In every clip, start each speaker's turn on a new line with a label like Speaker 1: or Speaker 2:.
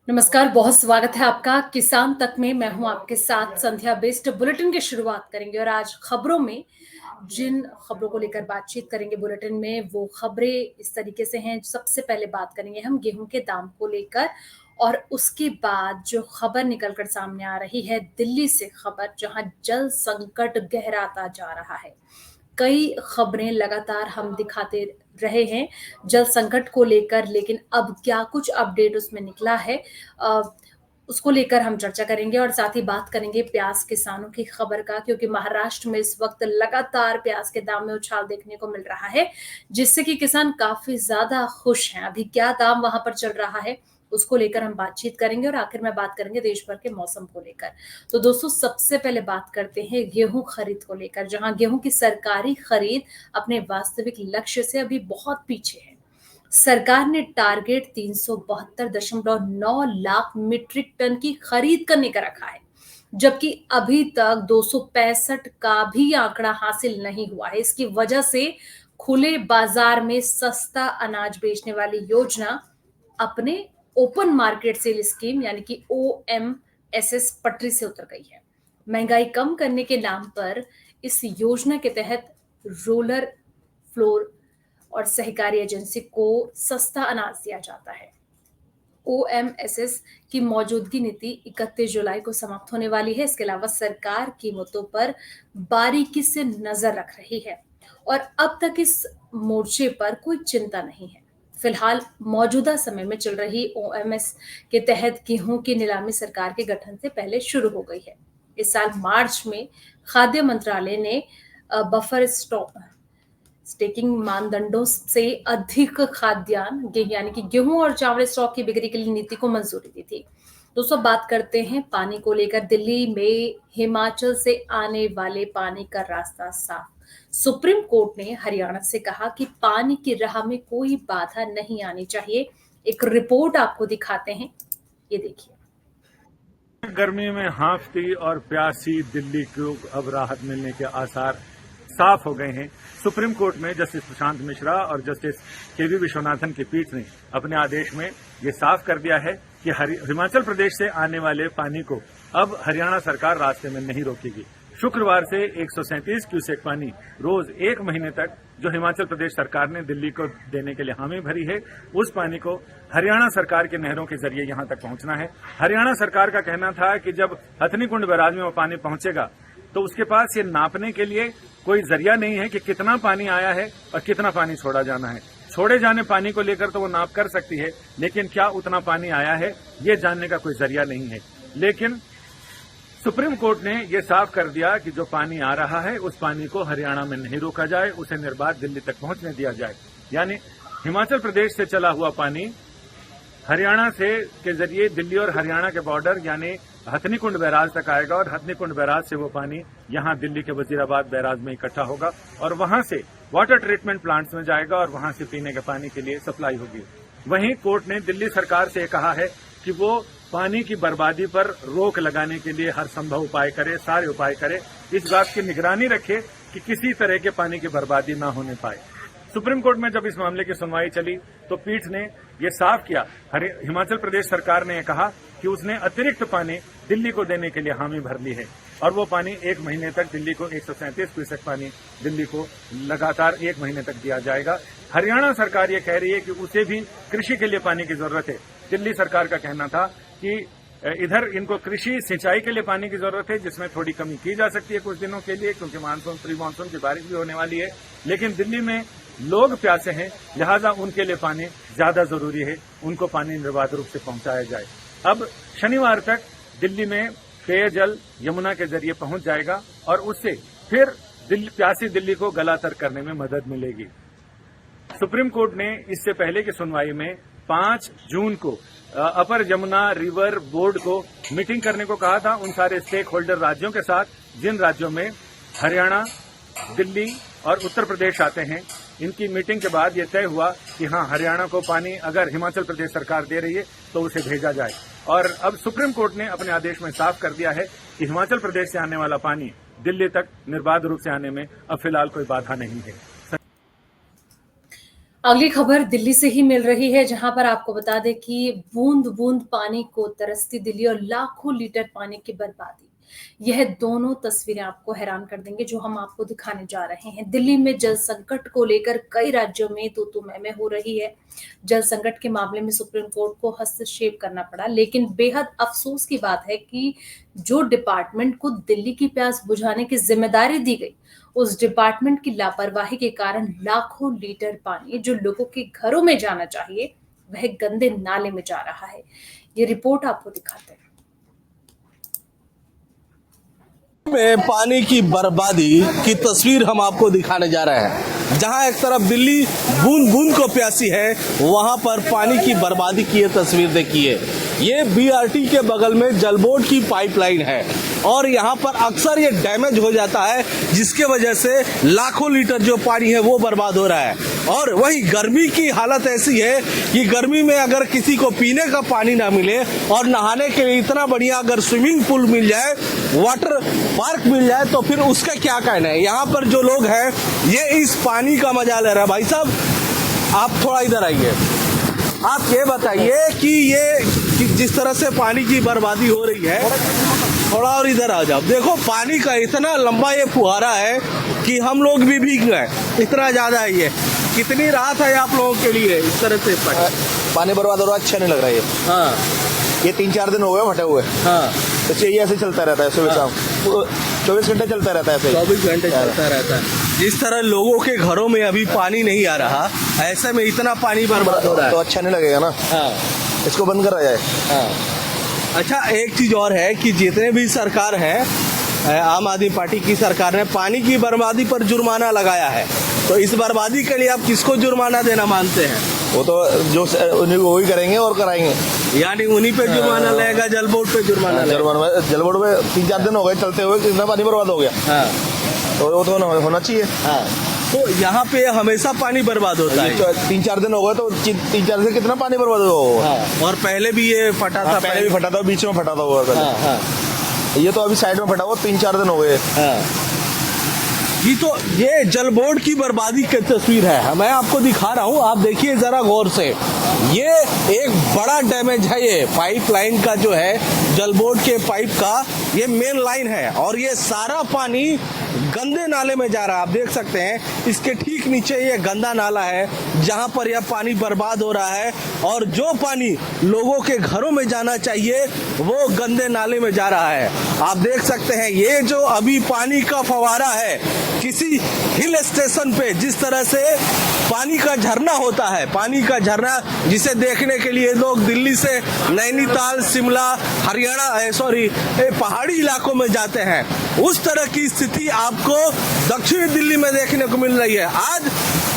Speaker 1: नमस्कार, बहुत स्वागत है आपका किसान तक में। मैं हूं आपके साथ संध्या बेस्ट। बुलेटिन की शुरुआत करेंगे और आज खबरों में जिन खबरों को लेकर बातचीत करेंगे बुलेटिन में, वो खबरें इस तरीके से हैं। सबसे पहले बात करेंगे हम गेहूं के दाम को लेकर और उसके बाद जो खबर निकलकर सामने आ रही है दिल्ली से खबर, जहां जल संकट गहराता जा रहा है। कई खबरें लगातार हम दिखाते रहे हैं जल संकट को लेकर, लेकिन अब क्या कुछ अपडेट उसमें निकला है, अ, उसको लेकर हम चर्चा करेंगे और साथ ही बात करेंगे प्याज किसानों की खबर का, क्योंकि महाराष्ट्र में इस वक्त लगातार प्याज के दाम में उछाल देखने को मिल रहा है, जिससे कि किसान काफी ज्यादा खुश हैं। अभी क्या दाम वहां पर चल रहा है उसको लेकर हम बातचीत करेंगे और आखिर में बात करेंगे देश भर के मौसम को लेकर। तो दोस्तों, सबसे पहले बात करते हैं गेहूं खरीद को लेकर, जहां गेहूं की सरकारी खरीद अपने वास्तविक लक्ष्य से अभी बहुत पीछे है। सरकार ने टारगेट 372.9 लाख मीट्रिक टन की खरीद करने का रखा है, जबकि अभी तक 265 का भी आंकड़ा हासिल नहीं हुआ है। इसकी वजह से खुले बाजार में सस्ता अनाज बेचने वाली योजना अपने ओपन मार्केट सेल स्कीम यानी कि ओएमएसएस पटरी से उतर गई है। महंगाई कम करने के नाम पर इस योजना के तहत रोलर फ्लोर और सहकारी एजेंसी को सस्ता अनाज दिया जाता है। ओएमएसएस की मौजूदगी नीति 31 जुलाई को समाप्त होने वाली है। इसके अलावा सरकार कीमतों पर बारीकी से नजर रख रही है और अब तक इस मोर्चे पर कोई चिंता नहीं है। फिलहाल मौजूदा समय में चल रही ओएमएस के तहत गेहूं की नीलामी सरकार के गठन से पहले शुरू हो गई है। इस साल मार्च में खाद्य मंत्रालय ने बफर स्टॉक स्टेकिंग मानदंडों से अधिक खाद्यान्न यानी कि गेहूं और चावल स्टॉक की बिक्री के लिए नीति को मंजूरी दी थी। दोस्तों, बात करते हैं पानी को लेकर। दिल्ली में हिमाचल से आने वाले पानी का रास्ता साफ। सुप्रीम कोर्ट ने हरियाणा से कहा कि पानी की राह में कोई बाधा नहीं आनी चाहिए। एक रिपोर्ट आपको दिखाते हैं, ये देखिए।
Speaker 2: गर्मी में हांफती और प्यासी दिल्ली को अब राहत मिलने के आसार साफ हो गए हैं। सुप्रीम कोर्ट में जस्टिस प्रशांत मिश्रा और जस्टिस केवी विश्वनाथन की पीठ ने अपने आदेश में ये साफ कर दिया है कि हिमाचल प्रदेश से आने वाले पानी को अब हरियाणा सरकार रास्ते में नहीं रोकेगी। शुक्रवार से 137 क्यूसेक पानी रोज 1 महीने तक जो हिमाचल प्रदेश सरकार ने दिल्ली को देने के लिए हामी भरी है, उस पानी को हरियाणा सरकार के नहरों के जरिए यहां तक पहुंचना है। हरियाणा सरकार का कहना था कि जब हथनीकुंड बैराज में वो पानी पहुंचेगा तो उसके पास ये नापने के लिए कोई जरिया नहीं है कि कितना पानी आया है और कितना पानी छोड़ा जाना है। छोड़े जाने पानी को लेकर तो वो नाप कर सकती है, लेकिन क्या उतना पानी आया है ये जानने का कोई जरिया नहीं है। लेकिन सुप्रीम कोर्ट ने ये साफ कर दिया कि जो पानी आ रहा है उस पानी को हरियाणा में नहीं रोका जाए, उसे निर्बाध दिल्ली तक पहुंचने दिया जाए। यानी हिमाचल प्रदेश से चला हुआ पानी हरियाणा से के जरिए दिल्ली और हरियाणा के बॉर्डर यानी हथनीकुंड बैराज तक आएगा और हथनीकुंड बैराज से वो पानी यहां दिल्ली के वजीराबाद बैराज में इकट्ठा होगा और वहां से वाटर ट्रीटमेंट प्लांट्स में जाएगा और वहां से पीने के पानी के लिए सप्लाई होगी। वहीं कोर्ट ने दिल्ली सरकार से कहा है कि वो पानी की बर्बादी पर रोक लगाने के लिए हर संभव उपाय करे, सारे उपाय करे, इस बात की निगरानी रखे कि किसी तरह के पानी की बर्बादी न होने पाए। सुप्रीम कोर्ट में जब इस मामले की सुनवाई चली तो पीठ ने यह साफ किया, हिमाचल प्रदेश सरकार ने कहा कि उसने अतिरिक्त पानी दिल्ली को देने के लिए हामी भर ली है और वो पानी 1 महीने तक दिल्ली को 137 क्यूसेक पानी दिल्ली को लगातार 1 महीने तक दिया जाएगा। हरियाणा सरकार ये कह रही है कि उसे भी कृषि के लिए पानी की जरूरत है। दिल्ली सरकार का कहना था कि इधर इनको कृषि सिंचाई के लिए पानी की जरूरत है, जिसमें थोड़ी कमी की जा सकती है कुछ दिनों के लिए, क्योंकि मानसून प्री मानसून की बारिश भी होने वाली है। लेकिन दिल्ली में लोग प्यासे हैं, लिहाजा उनके लिए पानी ज्यादा जरूरी है, उनको पानी निर्बाध रूप से पहुंचाया जाए। अब शनिवार तक दिल्ली में पेयजल यमुना के जरिए पहुंच जाएगा और उससे फिर प्यासी दिल्ली को गलातर करने में मदद मिलेगी। सुप्रीम कोर्ट ने इससे पहले की सुनवाई में 5 जून को अपर यमुना रिवर बोर्ड को मीटिंग करने को कहा था, उन सारे स्टेक होल्डर राज्यों के साथ जिन राज्यों में हरियाणा, दिल्ली और उत्तर प्रदेश आते हैं। इनकी मीटिंग के बाद ये तय हुआ कि हाँ, हरियाणा को पानी अगर हिमाचल प्रदेश सरकार दे रही है तो उसे भेजा जाए। और अब सुप्रीम कोर्ट ने अपने आदेश में साफ कर दिया है कि हिमाचल प्रदेश से आने वाला पानी दिल्ली तक निर्बाध रूप से आने में अब फिलहाल कोई बाधा नहीं है।
Speaker 1: अगली खबर दिल्ली से ही मिल रही है, जहां पर आपको बता दें कि बूंद बूंद पानी को तरसती दिल्ली और लाखों लीटर पानी की बर्बादी। यह दोनों तस्वीरें आपको हैरान कर देंगे जो हम आपको दिखाने जा रहे हैं। दिल्ली में जल संकट को लेकर कई राज्यों में तू मैं हो रही है। जल संकट के मामले में सुप्रीम कोर्ट को हस्तक्षेप करना पड़ा, लेकिन बेहद अफसोस की बात है कि जो डिपार्टमेंट को दिल्ली की प्यास बुझाने की जिम्मेदारी दी गई, उस डिपार्टमेंट की लापरवाही के कारण लाखों लीटर पानी जो लोगों के घरों में जाना चाहिए, वह गंदे नाले में जा रहा है। ये रिपोर्ट आपको दिखाते हैं।
Speaker 3: में पानी की बर्बादी की तस्वीर हम आपको दिखाने जा रहे हैं। जहां एक तरफ दिल्ली बूंद बूंद को प्यासी है, वहां पर पानी की बर्बादी की ये तस्वीर देखिए। ये बीआरटी के बगल में जल बोर्ड की पाइपलाइन है और यहाँ पर अक्सर ये डैमेज हो जाता है, जिसके वजह से लाखों लीटर जो पानी है वो बर्बाद हो रहा है। और वही गर्मी की हालत ऐसी है कि गर्मी में अगर किसी को पीने का पानी ना मिले और नहाने के लिए इतना बढ़िया अगर स्विमिंग पूल मिल जाए, वाटर पार्क मिल जाए, तो फिर उसका क्या कहना है। यहाँ पर जो लोग हैं ये इस पानी का मजा ले रहे हैं। भाई साहब, आप थोड़ा इधर आइए। आप ये बताइए कि जिस तरह से पानी की बर्बादी हो रही है, थोड़ा और इधर आ जाओ। देखो पानी का इतना लंबा ये फुहारा है कि हम लोग भी भीग गए, इतना ज्यादा है ये। कितनी राहत है आप लोगों के लिए इस तरह से
Speaker 4: पानी बर्बाद हो रहा, अच्छा नहीं लग रहा है ये।
Speaker 3: हाँ,
Speaker 4: ये 3-4 दिन हो गए फटे हुए।
Speaker 3: हाँ,
Speaker 4: तो चाहिए ऐसे चलता रहता है सुबह शाम, 24 घंटे चलता रहता है ऐसे।
Speaker 3: 24 घंटे चलता रहता है। जिस तरह लोगों के घरों में अभी पानी नहीं आ रहा, ऐसे में इतना पानी बर्बाद हो रहा है
Speaker 4: तो अच्छा नहीं लगेगा ना।
Speaker 3: हाँ,
Speaker 4: इसको बंद करा जाए।
Speaker 3: हाँ। अच्छा, एक चीज और है कि जितने भी सरकार है, आम आदमी पार्टी की सरकार ने पानी की बर्बादी पर जुर्माना लगाया है। तो इस बर्बादी के लिए आप किसको जुर्माना देना मानते हैं?
Speaker 4: वो तो जो वही करेंगे और कराएंगे।
Speaker 3: यानी उन्हीं पे जुर्माना लगेगा, जल बोर्ड पे जुर्माना लगेगा।
Speaker 4: जल बोर्ड में 3-4 दिन हो गए चलते हुए, कितना पानी बर्बाद हो गया।
Speaker 3: हाँ,
Speaker 4: तो वो तो होना चाहिए।
Speaker 3: हाँ। तो यहाँ पे हमेशा पानी बर्बाद होता है।
Speaker 4: 3-4 दिन हो गए तो 3-4 से कितना पानी बर्बाद होगा।
Speaker 3: हाँ, और पहले भी ये फटा था।
Speaker 4: पहले भी फटा था, बीच में फटा था हुआ।
Speaker 3: हाँ, हाँ।
Speaker 4: ये तो अभी साइड में फटा हुआ, 3-4 दिन हो गए।
Speaker 3: जी, तो ये जल बोर्ड की बर्बादी की तस्वीर है, मैं आपको दिखा रहा हूँ। आप देखिए जरा गौर से, ये एक बड़ा डैमेज है। ये पाइपलाइन का जो है, जल बोर्ड के पाइप का ये मेन लाइन है और ये सारा पानी गंदे नाले में जा रहा है। आप देख सकते हैं इसके ठीक नीचे ये गंदा नाला है जहां पर यह पानी बर्बाद हो रहा है और जो पानी लोगों के घरों में जाना चाहिए वो गंदे नाले में जा रहा है। आप देख सकते हैं ये जो अभी पानी का फवारा है, किसी हिल स्टेशन पे जिस तरह से पानी का झरना होता है, पानी का झरना जिसे देखने के लिए लोग दिल्ली से नैनीताल, शिमला, हरियाणा पहाड़ी इलाकों में जाते हैं, उस तरह की स्थिति आपको दक्षिणी दिल्ली में देखने को मिल रही है।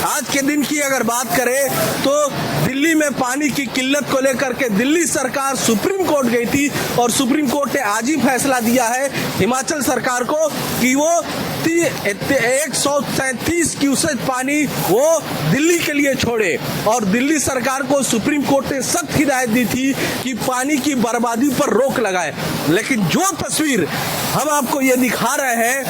Speaker 3: आज के दिन की अगर बात करें तो दिल्ली में पानी की किल्लत को लेकर के दिल्ली सरकार सुप्रीम कोर्ट गई थी और सुप्रीम कोर्ट ने आज ही फैसला दिया है हिमाचल सरकार को कि वो 137 क्यूसेक पानी वो दिल्ली के लिए छोड़े। और दिल्ली सरकार को सुप्रीम कोर्ट ने सख्त हिदायत दी थी कि पानी की बर्बादी पर रोक लगाए। लेकिन जो तस्वीर हम आपको ये दिखा रहे हैं,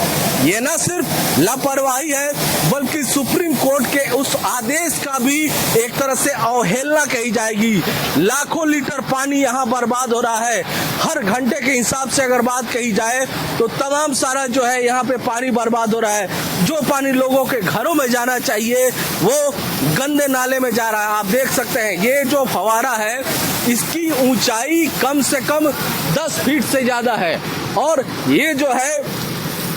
Speaker 3: ये न सिर्फ लापरवाही है बल्कि सुप्रीम कोर्ट के उस आदेश का भी एक तरह से अवहेलना कही जाएगी। लाखों लीटर पानी यहाँ बर्बाद हो रहा है। हर घंटे के हिसाब से अगर बात कही जाए तो तमाम सारा जो है यहाँ पे पानी बर्बाद हो रहा है। जो पानी लोगों के घरों में जाना चाहिए वो गंदे नाले में जा रहा है। आप देख सकते हैं ये जो फवारा है इसकी ऊंचाई कम से कम 10 फीट से ज्यादा है और ये जो है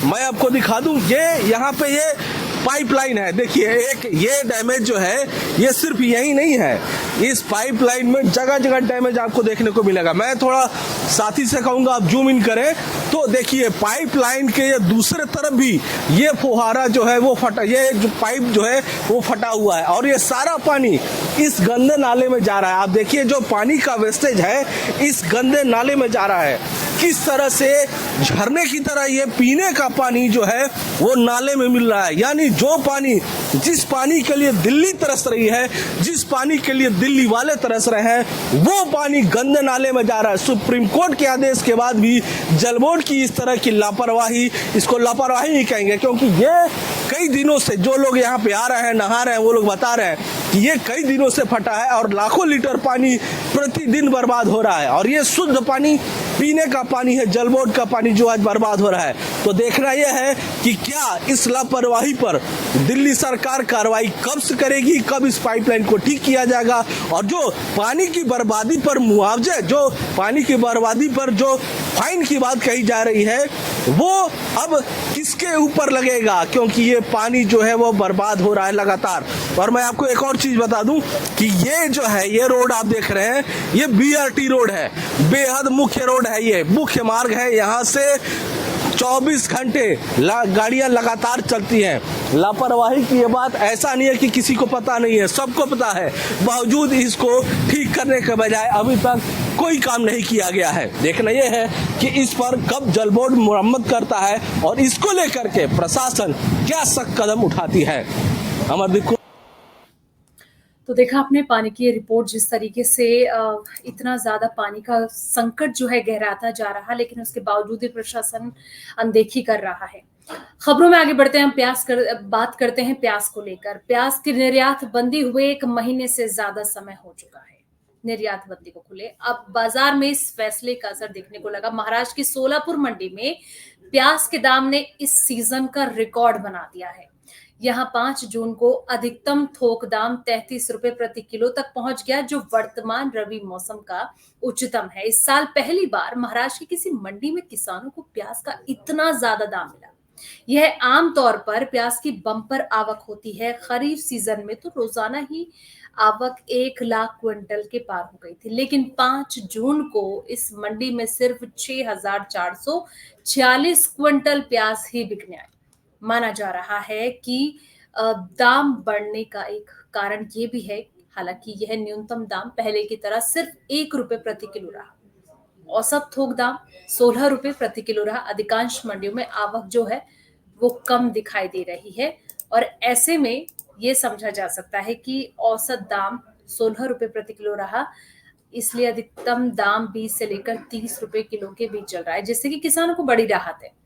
Speaker 3: मैं आपको दिखा दूं, ये यहाँ पे ये पाइपलाइन है। देखिए एक ये डैमेज जो है ये सिर्फ यही नहीं है, इस पाइपलाइन में जगह जगह डैमेज आपको देखने को मिलेगा। मैं थोड़ा साथी से कहूंगा आप जूम इन करें तो देखिए पाइपलाइन के ये दूसरे तरफ भी ये फुहारा जो है वो फटा, ये जो पाइप जो है वो फटा हुआ है और ये सारा पानी इस गंदे नाले में जा रहा है। आप देखिए जो पानी का वेस्टेज है इस गंदे नाले में जा रहा है। किस तरह से झरने की तरह ये पीने का पानी जो है वो नाले में मिल रहा है। यानी जो पानी, जिस पानी के लिए दिल्ली तरस रही है, जिस पानी के लिए दिल्ली वाले तरस रहे हैं, वो पानी गंदे नाले में जा रहा है। सुप्रीम कोर्ट के आदेश के बाद भी जल बोर्ड की इस तरह की लापरवाही, इसको लापरवाही नहीं कहेंगे, क्योंकि ये कई दिनों से जो लोग यहाँ पे आ रहे हैं, नहा रहे हैं, वो लोग बता रहे हैं कि ये कई दिनों से फटा है और लाखों लीटर पानी प्रतिदिन बर्बाद हो रहा है। और ये शुद्ध पानी पीने का पानी है, जल बोर्ड का पानी जो आज बर्बाद हो रहा है। तो देखना यह है कि क्या इस लापरवाही पर दिल्ली सरकार कार्रवाई कब से करेगी, कब इस पाइपलाइन को ठीक किया जाएगा, और जो पानी की बर्बादी पर मुआवजे, जो पानी की बर्बादी पर जो फाइन की बात कही जा रही है, वो अब किसके ऊपर लगेगा, क्योंकि ये पानी जो है वो बर्बाद हो रहा है लगातार। और मैं आपको एक और चीज बता दूं कि ये जो है, ये रोड आप देख रहे हैं, ये बीआरटी रोड है, बेहद मुख्य रोड है, ये मुख्य मार्ग है। यहाँ से 24 घंटे गाड़ियां लगातार चलती हैं। लापरवाही की ये बात ऐसा नहीं है कि किसी को पता नहीं है, सबको पता है, बावजूद इसको ठीक करने के बजाय अभी तक कोई काम नहीं किया गया है। देखना यह है कि इस पर कब जल बोर्ड मुरम्मत करता है और इसको लेकर के प्रशासन क्या सख्त कदम उठाती है। अमरदीप।
Speaker 1: तो देखा आपने पानी की ये रिपोर्ट, जिस तरीके से इतना ज्यादा पानी का संकट जो है गहराता जा रहा, लेकिन उसके बावजूद भी प्रशासन अनदेखी कर रहा है। खबरों में आगे बढ़ते हैं, हम बात करते हैं प्याज को लेकर। प्याज की निर्यात बंदी हुए 1 महीने से ज्यादा समय हो चुका है निर्यात बंदी को खुले। अब बाजार में इस फैसले का असर देखने को लगा। महाराष्ट्र की सोलापुर मंडी में प्याज के दाम ने इस सीजन का रिकॉर्ड बना दिया है। यहाँ 5 जून को अधिकतम थोक दाम 33 रुपए प्रति किलो तक पहुंच गया, जो वर्तमान रबी मौसम का उच्चतम है। इस साल पहली बार महाराष्ट्र की किसी मंडी में किसानों को प्याज का इतना ज्यादा दाम मिला। यह आमतौर पर प्याज की बम्पर आवक होती है। खरीफ सीजन में तो रोजाना ही आवक 1 लाख क्विंटल के पार हो गई थी, लेकिन 5 जून को इस मंडी में सिर्फ 6,446 क्विंटल प्याज ही बिकने आई। माना जा रहा है कि दाम बढ़ने का एक कारण ये भी है, हालांकि यह न्यूनतम दाम पहले की तरह सिर्फ 1 रुपए प्रति किलो रहा। औसत थोक दाम 16 रुपए प्रति किलो रहा। अधिकांश मंडियों में आवक जो है वो कम दिखाई दे रही है, और ऐसे में ये समझा जा सकता है कि औसत दाम 16 रुपए प्रति किलो रहा, इसलिए अधिकतम दाम 20 से लेकर 30 रुपए किलो के बीच चल रहा है, जिससे कि किसानों को बड़ी राहत है।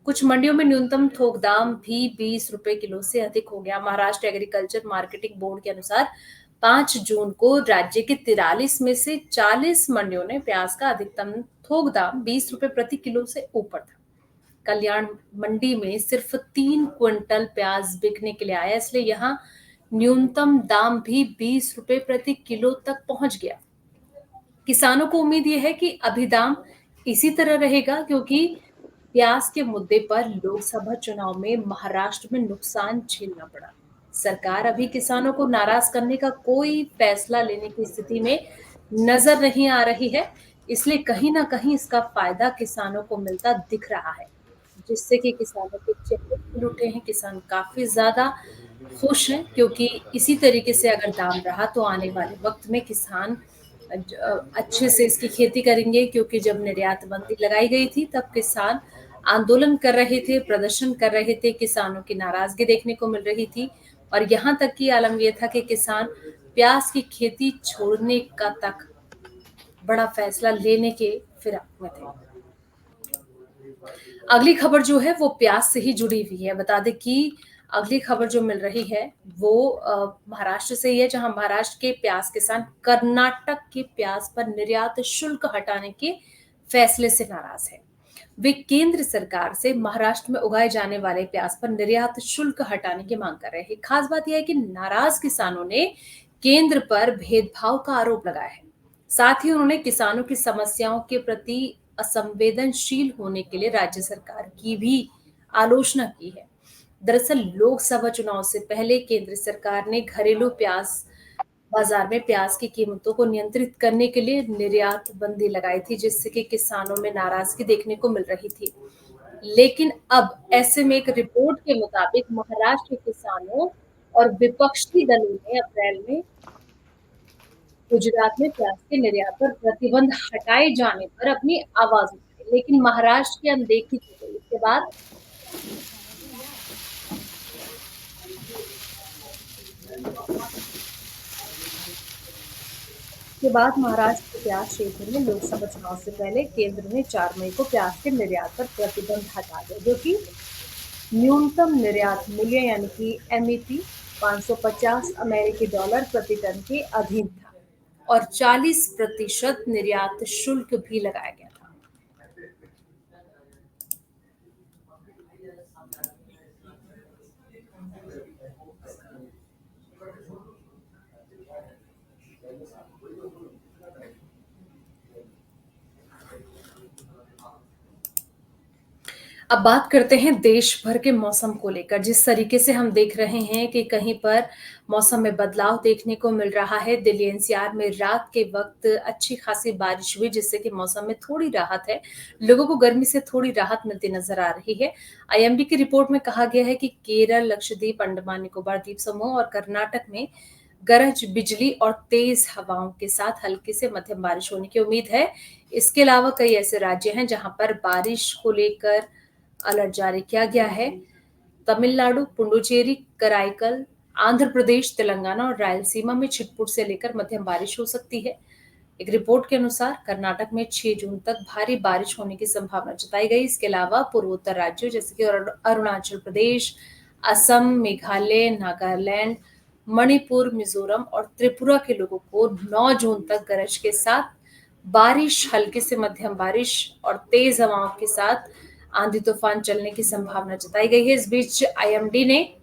Speaker 1: कुछ मंडियों में न्यूनतम थोक दाम भी 20 रुपए किलो से अधिक हो गया। महाराष्ट्र एग्रीकल्चर मार्केटिंग बोर्ड के अनुसार 5 जून को राज्य के 43 में से 40 मंडियों ने प्याज का अधिकतम थोक दाम 20 रुपए प्रति किलो से ऊपर था। कल्याण मंडी में सिर्फ 3 क्विंटल प्याज बिकने के लिए आया, इसलिए यहाँ न्यूनतम दाम भी 20 रुपए प्रति किलो तक पहुंच गया। किसानों को उम्मीद यह है कि अभी दाम इसी तरह रहेगा, क्योंकि प्याज के मुद्दे पर लोकसभा चुनाव में महाराष्ट्र में नुकसान झेलना पड़ा। सरकार अभी किसानों को नाराज करने का कोई फैसला लेने की स्थिति में नजर नहीं आ रही है, इसलिए कहीं ना कहीं इसका फायदा किसानों को मिलता दिख रहा है, जिससे कि किसानों के चेहरे खिल उठे हैं। किसान काफी ज्यादा खुश हैं, क्योंकि इसी तरीके से अगर दाम रहा तो आने वाले वक्त में किसान अच्छे से इसकी खेती करेंगे, क्योंकि जब निर्यात बंदी लगाई गई थी तब किसान आंदोलन कर रहे थे, प्रदर्शन कर रहे थे, किसानों की नाराजगी देखने को मिल रही थी, और यहाँ तक कि आलम यह था कि किसान प्याज की खेती छोड़ने का तक बड़ा फैसला लेने के फिराक में थे। अगली खबर जो है वो प्याज से ही जुड़ी हुई है। बता दें कि अगली खबर जो मिल रही है वो महाराष्ट्र से ही है, जहां महाराष्ट्र के प्याज किसान कर्नाटक के प्याज पर निर्यात शुल्क हटाने के फैसले से नाराज है। वे केंद्र सरकार से महाराष्ट्र में उगाए जाने वाले प्याज पर निर्यात शुल्क हटाने की मांग कर रहे हैं। खास बात यह है कि नाराज किसानों ने केंद्र पर भेदभाव का आरोप लगाया है। साथ ही उन्होंने किसानों की समस्याओं के प्रति असंवेदनशील होने के लिए राज्य सरकार की भी आलोचना की है। दरअसल लोकसभा चुनाव से पहले केंद्र सरकार ने घरेलू प्याज बाजार में प्याज की कीमतों को नियंत्रित करने के लिए निर्यात बंदी लगाई थी, जिससे कि किसानों में नाराजगी देखने को मिल रही थी। लेकिन अब ऐसे में एक रिपोर्ट के मुताबिक महाराष्ट्र के किसानों और विपक्षी दलों ने अप्रैल में गुजरात में प्याज के निर्यात पर प्रतिबंध हटाए जाने पर अपनी आवाज उठाई। लेकिन महाराष्ट्र की अनदेखी की गई। इसके बाद महाराष्ट्र के प्याज क्षेत्र में लोकसभा चुनाव से पहले केंद्र ने 4 मई को प्याज के निर्यात पर प्रतिबंध हटा दिया, जो कि न्यूनतम निर्यात मूल्य यानी कि एमईपी 550 अमेरिकी डॉलर प्रति टन के अधीन था और 40% निर्यात शुल्क भी लगाया गया था। अब बात करते हैं देश भर के मौसम को लेकर। जिस तरीके से हम देख रहे हैं कि कहीं पर मौसम में बदलाव देखने को मिल रहा है। दिल्ली एनसीआर में रात के वक्त अच्छी खासी बारिश हुई, जिससे कि मौसम में थोड़ी राहत है। लोगों को गर्मी से थोड़ी राहत मिलती नजर आ रही है। आईएमडी की रिपोर्ट में कहा गया है कि केरल, लक्षद्वीप, अंडमान निकोबार द्वीप समूह और कर्नाटक में गरज बिजली और तेज हवाओं के साथ हल्की से मध्यम बारिश होने की उम्मीद है। इसके अलावा कई ऐसे राज्य हैं जहां पर बारिश को लेकर अलर्ट जारी किया गया है। तमिलनाडु, पुडुचेरी, कराईकल, आंध्र प्रदेश, तेलंगाना और रायलसीमा में छिटपुट से लेकर मध्यम बारिश हो सकती है। एक रिपोर्ट के अनुसार कर्नाटक में 6 जून तक भारी बारिश होने की संभावना जताई गई। इसके अलावा पूर्वोत्तर राज्यों जैसे कि अरुणाचल प्रदेश, असम, मेघालय, नागालैंड, मणिपुर, मिजोरम और त्रिपुरा के लोगों को 9 जून तक गरज के साथ बारिश, हल्की से मध्यम बारिश और तेज हवाओं के साथ आंधी तूफान चलने की संभावना जताई गई है। इस बीच आईएमडी ने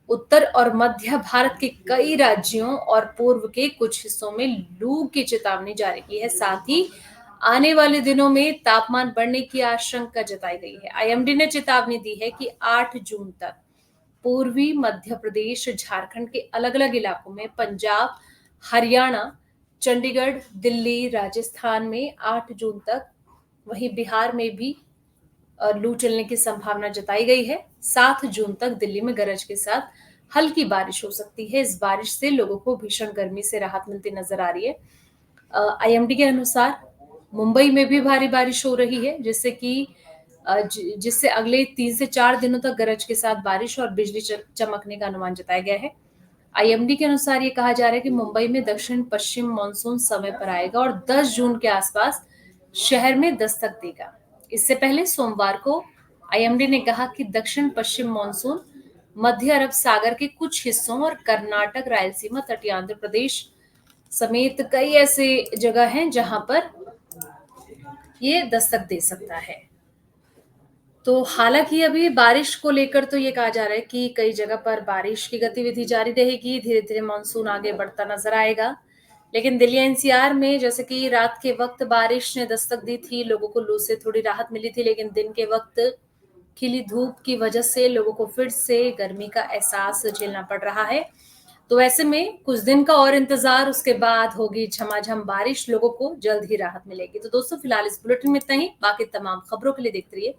Speaker 1: उत्तर और मध्य भारत के कई राज्यों और पूर्व के कुछ हिस्सों में लू की चेतावनी जारी की है। साथ ही आने वाले दिनों में तापमान बढ़ने की आशंका जताई गई है। आईएमडी ने चेतावनी दी है कि 8 जून तक पूर्वी मध्य प्रदेश, झारखंड के अलग-अलग इलाकों में, पंजाब, हरियाणा, चंडीगढ़, दिल्ली, राजस्थान में 8 जून तक, वहीं बिहार में भी लू चलने की संभावना जताई गई है। 7 जून तक दिल्ली में गरज के साथ हल्की बारिश हो सकती है। इस बारिश से लोगों को भीषण गर्मी से राहत मिलती नजर आ रही है। आईएमडी के अनुसार मुंबई में भी भारी बारिश हो रही है, जिससे अगले 3 से 4 दिनों तक गरज के साथ बारिश और बिजली चमकने का अनुमान जताया गया है। आईएमडी के अनुसार ये कहा जा रहा है कि मुंबई में दक्षिण पश्चिम मानसून समय पर आएगा और 10 जून के आसपास शहर में दस्तक देगा। इससे पहले सोमवार को आईएमडी ने कहा कि दक्षिण पश्चिम मानसून मध्य अरब सागर के कुछ हिस्सों और कर्नाटक, रायलसीमा, तटीय आंध्र प्रदेश समेत कई ऐसे जगह हैं जहां पर ये दस्तक दे सकता है। तो हालांकि अभी बारिश को लेकर तो ये कहा जा रहा है कि कई जगह पर बारिश की गतिविधि जारी रहेगी, धीरे-धीरे मानसून आगे बढ़ता नजर आएगा। लेकिन दिल्ली एनसीआर में जैसे कि रात के वक्त बारिश ने दस्तक दी थी, लोगों को लू से थोड़ी राहत मिली थी, लेकिन दिन के वक्त खिली धूप की वजह से लोगों को फिर से गर्मी का एहसास झेलना पड़ रहा है। तो ऐसे में कुछ दिन का और इंतजार, उसके बाद होगी झमाझम बारिश, लोगों को जल्द ही राहत मिलेगी। तो दोस्तों फिलहाल इस बुलेटिन में इतना ही। बाकी तमाम खबरों के लिए देखते रहिए